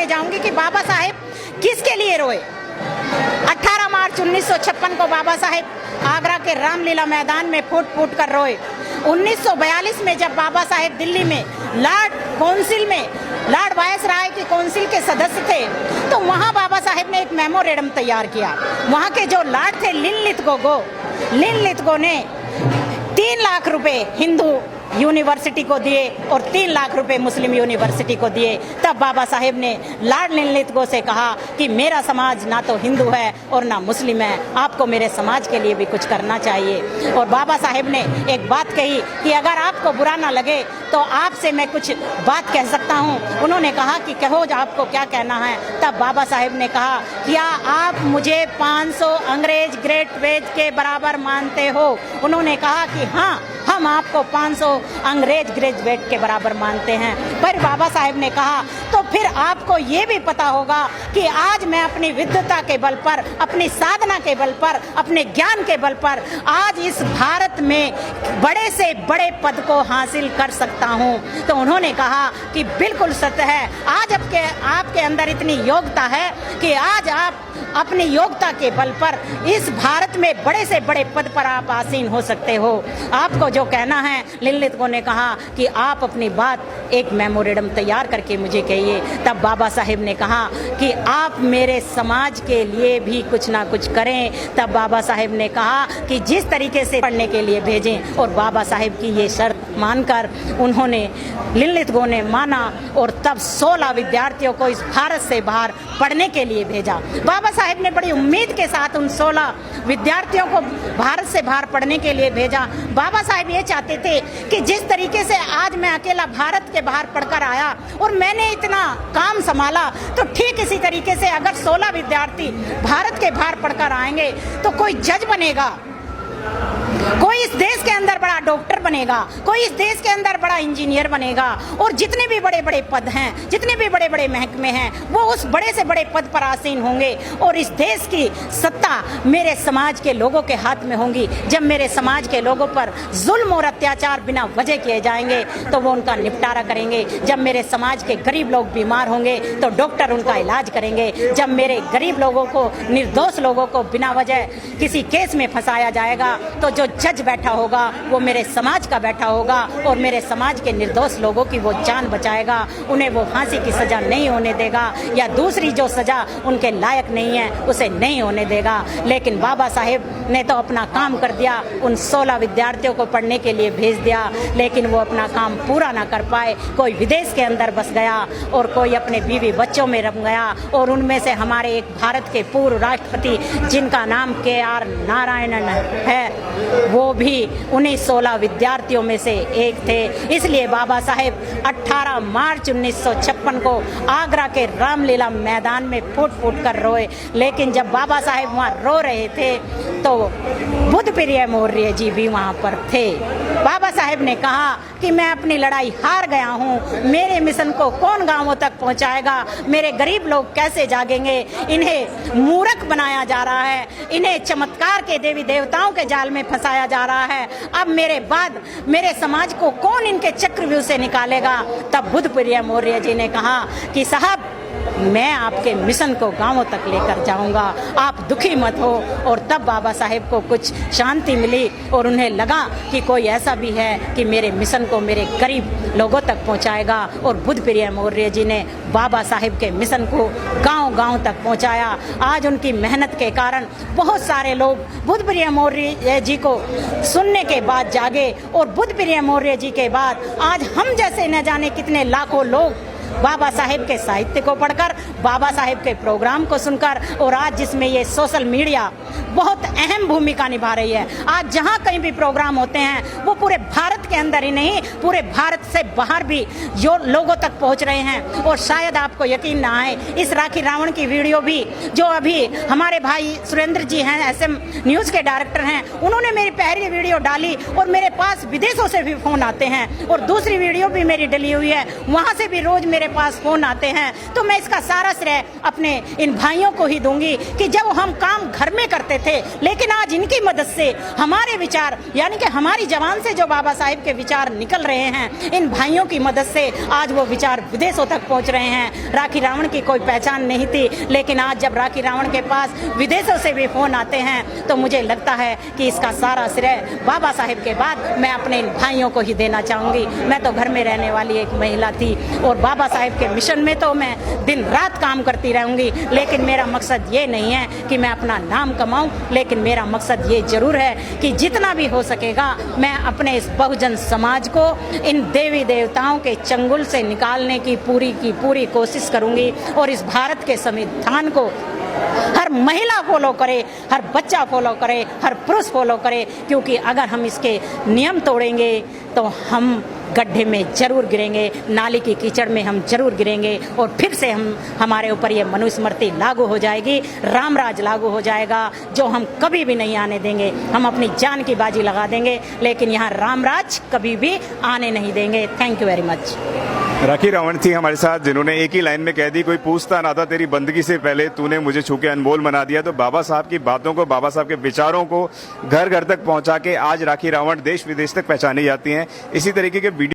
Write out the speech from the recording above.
के जाऊंगी कि बाबा साहेब किसके लिए रोए। 18 मार्च 1956 को बाबा साहेब आगरा के रामलीला मैदान में फूट फूट कर रोए। 1942 में जब बाबा साहेब दिल्ली में लॉर्ड वायसराय की काउंसिल के सदस्य थे, तो वहाँ बाबा साहेब ने एक मेमोरेंडम तैयार किया। वहाँ के जो लॉर्ड थे लिनलिथगो ने 3 लाख रुपए हिंदू यूनिवर्सिटी को दिए और 3 लाख रुपए मुस्लिम यूनिवर्सिटी को दिए। तब बाबा साहेब ने लॉर्ड लिनलिथगो से कहा कि मेरा समाज ना तो हिंदू है और ना मुस्लिम है, आपको मेरे समाज के लिए भी कुछ करना चाहिए। और बाबा साहेब ने एक बात कही कि अगर आपको बुरा ना लगे तो आपसे मैं कुछ बात कह सकता हूँ। उन्होंने कहा कि कहो आपको क्या कहना है। तब बाबा साहेब ने कहा, क्या आप मुझे 500 अंग्रेज ग्रेजुएट के बराबर मानते हो? उन्होंने कहा कि हाँ, हम आपको 500 अंग्रेज ग्रेजुएट के बराबर मानते हैं। पर बाबा साहेब ने कहा, तो फिर आपको ये भी पता होगा कि आज मैं अपनी विद्वता के बल पर, अपनी साधना के बल पर, अपने ज्ञान के बल पर आज इस भारत में बड़े से बड़े पद को हासिल कर सकता हूँ। तो उन्होंने कहा कि बिल्कुल सत्य है, आज आपके अंदर इतनी योग्यता है कि आज आप अपनी योग्यता के बल पर इस भारत में बड़े से बड़े पद पर आप आसीन हो सकते हो। आपको जो कहना है, लिनलिथगो ने कहा कि आप अपनी बात एक मेमोरेंडम तैयार करके मुझे कहिए। तब बाबा साहेब ने कहा कि आप मेरे समाज के लिए भी कुछ ना कुछ करें। तब बाबा साहेब ने कहा कि जिस तरीके से पढ़ने के लिए भेजें, और बाबा साहेब की ये शर्त मानकर लिनलिथगो ने माना और तब 16 विद्यार्थियों को इस भारत से बाहर पढ़ने के लिए भेजा। बाबा साहेब ने बड़ी उम्मीद के साथ उन 16 विद्यार्थियों को भारत से बाहर पढ़ने के लिए भेजा। बाबा साहेब ये चाहते थे कि जिस तरीके से आज मैं अकेला भारत के बाहर पढ़कर आया और मैंने इतना काम संभाला, तो ठीक इसी तरीके से अगर 16 विद्यार्थी भारत के बाहर पढ़कर आएंगे तो कोई जज बनेगा, कोई इस देश के अंदर बड़ा डॉक्टर बनेगा, कोई इस देश के अंदर बड़ा इंजीनियर बनेगा, और जितने भी बड़े बड़े पद हैं, जितने भी बड़े बड़े महकमे हैं, वो उस बड़े से बड़े पद पर आसीन होंगे। और इस देश की सत्ता मेरे समाज के लोगों के हाथ में होंगी। जब मेरे समाज के लोगों पर जुल्म और अत्याचार बिना वजह किए जाएंगे तो वो उनका निपटारा करेंगे। जब मेरे समाज के गरीब लोग बीमार होंगे तो डॉक्टर उनका इलाज करेंगे। जब मेरे गरीब लोगों को, निर्दोष लोगों को बिना वजह किसी केस में फंसाया जाएगा तो जो जज बैठा होगा वो मेरे समाज का बैठा होगा और मेरे समाज के निर्दोष लोगों की वो जान बचाएगा। उन्हें वो फांसी की सजा नहीं होने देगा, या दूसरी जो सजा उनके लायक नहीं है उसे नहीं होने देगा। लेकिन बाबा साहेब ने तो अपना काम कर दिया, उन 16 विद्यार्थियों को पढ़ने के लिए भेज दिया, लेकिन वो अपना काम पूरा ना कर पाए। कोई विदेश के अंदर बस गया और कोई अपने बीवी बच्चों में रम गया। और उनमें से हमारे एक भारत के पूर्व राष्ट्रपति जिनका नाम KR नारायणन है, वो भी उन्हीं 16 विद्यार्थियों में से एक थे। इसलिए बाबा साहेब 18 मार्च 1956 को आगरा के रामलीला मैदान में फूट फूट कर रोए। लेकिन जब बाबा साहेब वहाँ रो रहे थे तो बुद्ध प्रिय मौर्य जी भी वहाँ पर थे। बाबा साहेब ने कहा कि मैं अपनी लड़ाई हार गया हूँ, मेरे मिशन को कौन गांवों तक पहुँचाएगा, मेरे गरीब लोग कैसे जागेंगे, इन्हें मूर्ख बनाया जा रहा है, इन्हें चमत्कार के देवी देवताओं के जाल में फंसाया जा रहा है। अब मेरे बाद मेरे समाज को कौन इनके चक्रव्यूह से निकालेगा। तब बुद्ध प्रिय मौर्य जी ने कहा कि साहब, मैं आपके मिशन को गांवों तक लेकर जाऊंगा, आप दुखी मत हो। और तब बाबा साहेब को कुछ शांति मिली और उन्हें लगा कि कोई ऐसा भी है कि मेरे मिशन को मेरे गरीब लोगों तक पहुंचाएगा। और बुद्ध प्रिय मौर्य जी ने बाबा साहेब के मिशन को गांव-गांव तक पहुंचाया। आज उनकी मेहनत के कारण बहुत सारे लोग बुद्ध प्रिय मौर्य जी को सुनने के बाद जागे, और बुद्ध प्रिय मौर्य जी के बाद आज हम जैसे न जाने कितने लाखों लोग बाबा साहेब के साहित्य को पढ़कर, बाबा साहेब के प्रोग्राम को सुनकर, और आज जिसमें ये सोशल मीडिया बहुत अहम भूमिका निभा रही है। आज जहाँ कहीं भी प्रोग्राम होते हैं वो पूरे भारत के अंदर ही नहीं, पूरे भारत से बाहर भी जो लोगों तक पहुँच रहे हैं। और शायद आपको यकीन ना आए, इस राखी रावण की वीडियो भी जो अभी हमारे भाई सुरेंद्र जी हैं, SM न्यूज़ के डायरेक्टर हैं, उन्होंने मेरी पहली वीडियो डाली और मेरे पास विदेशों से भी फ़ोन आते हैं। और दूसरी वीडियो भी मेरी डली हुई है, वहाँ से भी रोज़ मेरे मेरे पास फोन आते हैं तो मैं इसका सारा श्रेय अपने इन भाइयों को ही दूंगी कि जब हम काम घर में करते थे, लेकिन आज इनकी मदद से हमारे विचार यानी कि हमारी जबान से जो बाबा साहेब के विचार निकल रहे हैं, इन भाइयों की मदद से आज वो विचार विदेशों तक पहुंच रहे हैं। राखी रावण की कोई पहचान नहीं थी, लेकिन आज जब राखी रावण के पास विदेशों से भी फोन आते हैं तो मुझे लगता है कि इसका सारा श्रेय बाबा साहेब के बाद मैं अपने इन भाइयों को ही देना चाहूंगी। मैं तो घर में रहने वाली एक महिला थी और बाबा साहेब के मिशन में तो मैं दिन रात काम करती रहूंगी, लेकिन मेरा मकसद ये नहीं है कि मैं अपना नाम कमाऊं, लेकिन मेरा मकसद ये जरूर है कि जितना भी हो सकेगा मैं अपने इस बहुजन समाज को इन देवी देवताओं के चंगुल से निकालने की पूरी कोशिश करूंगी और इस भारत के संविधान को हर महिला फॉलो करे, हर बच्चा फॉलो करे, हर पुरुष फॉलो करे, क्योंकि अगर हम इसके नियम तोड़ेंगे तो हम गड्ढे में जरूर गिरेंगे, नाली की कीचड़ में हम जरूर गिरेंगे और फिर से हमारे ऊपर ये मनुस्मृति लागू हो जाएगी, रामराज लागू हो जाएगा, जो हम कभी भी नहीं आने देंगे। हम अपनी जान की बाजी लगा देंगे, लेकिन यहाँ रामराज कभी भी आने नहीं देंगे। Thank you very much. Rakhi Ravan थी हमारे साथ, जिन्होंने एक ही लाइन में कह दी, कोई पूछता ना था तेरी बंदगी से पहले तूने मुझे छू के अनमोल बना दिया। तो बाबा साहब की बातों को, बाबा साहब के विचारों को घर घर तक पहुंचा के आज राखी रावण देश विदेश तक पहचानी जाती हैं। इसी तरीके के वीडियो